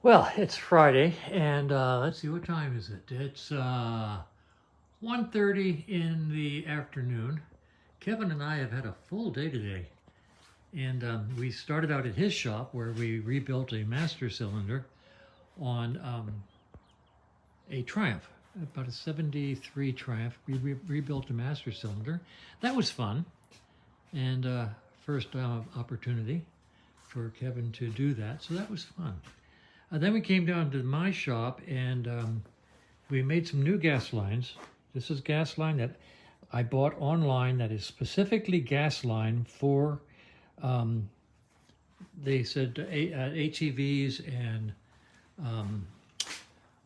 Well, it's Friday, and let's see, what time is it? It's 1:30 in the afternoon. Kevin and I have had a full day today, and we started out at his shop where we rebuilt a master cylinder on a Triumph, about a 73 Triumph. We rebuilt a master cylinder. That was fun, and first opportunity for Kevin to do that, so that was fun. Then we came down to my shop and we made some new gas lines. This is gas line that I bought online that is specifically gas line for, they said HEVs and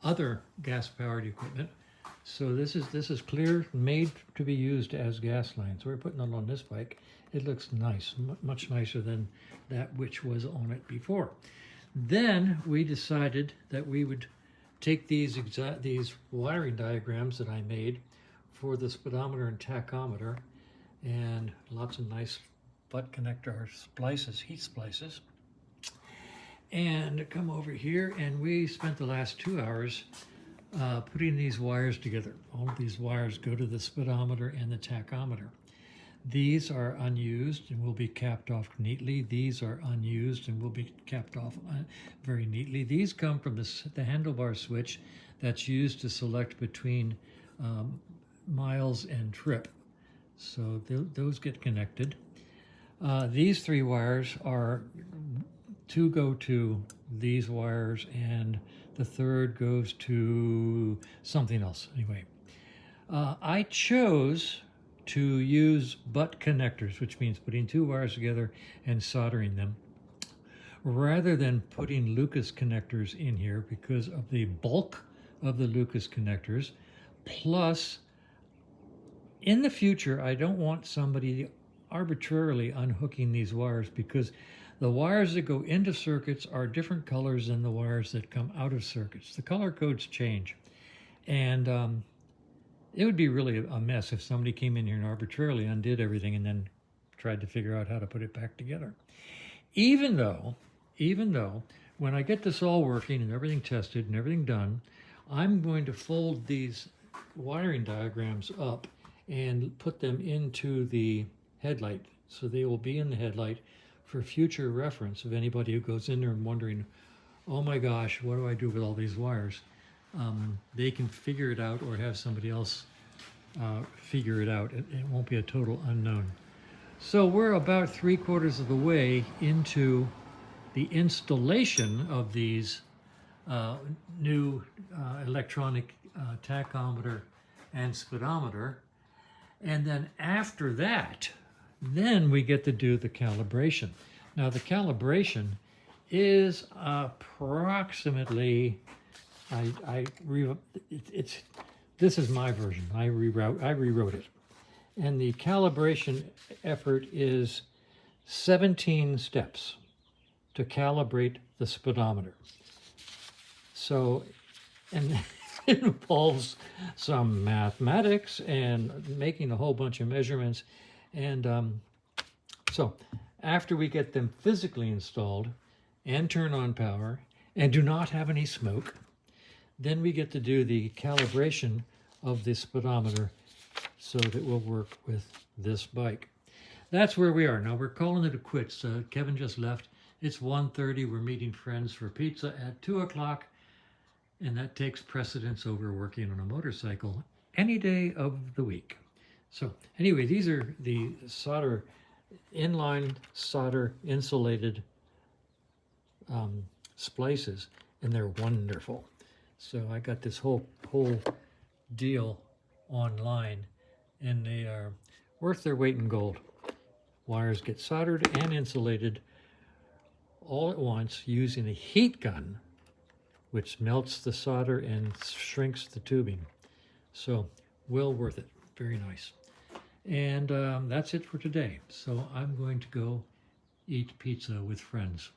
other gas-powered equipment. So this is clear, made to be used as gas line. So we're putting it on this bike. It looks nice, much nicer than that which was on it before. Then we decided that we would take these wiring diagrams that I made for the speedometer and tachometer, and lots of nice butt connector splices, heat splices, and come over here, and we spent the last 2 hours putting these wires together. All of these wires go to the speedometer and the tachometer. These are unused and will be capped off neatly. These are unused and will be capped off very neatly. These come from the handlebar switch that's used to select between miles and trip. So those get connected. These 3 wires are two go to these wires, and the third goes to something else. Anyway, I chose to use butt connectors, which means putting 2 wires together and soldering them, rather than putting Lucas connectors in here because of the bulk of the Lucas connectors. Plus, in the future, I don't want somebody arbitrarily unhooking these wires, because the wires that go into circuits are different colors than the wires that come out of circuits. The color codes change, and it would be really a mess if somebody came in here and arbitrarily undid everything and then tried to figure out how to put it back together. Even though, when I get this all working and everything tested and everything done, I'm going to fold these wiring diagrams up and put them into the headlight. So they will be in the headlight for future reference of anybody who goes in there and wondering, oh my gosh, what do I do with all these wires? They can figure it out, or have somebody else figure it out. It won't be a total unknown. So we're about 3/4 of the way into the installation of these new electronic tachometer and speedometer. And then after that, then we get to do the calibration. Now the calibration is approximately, this is my version. I rewrote it. And the calibration effort is 17 steps to calibrate the speedometer. So, and it involves some mathematics and making a whole bunch of measurements. And so after we get them physically installed and turn on power and do not have any smoke, then we get to do the calibration of the speedometer so that it will work with this bike. That's where we are. Now we're calling it a quits. Kevin just left. It's 1:30. We're meeting friends for pizza at 2 o'clock, and that takes precedence over working on a motorcycle any day of the week. So anyway, these are the inline solder insulated splices, and they're wonderful. So I got this whole deal online, and they are worth their weight in gold. Wires get soldered and insulated all at once using a heat gun, which melts the solder and shrinks the tubing. So well worth it. Very nice. And that's it for today. So I'm going to go eat pizza with friends.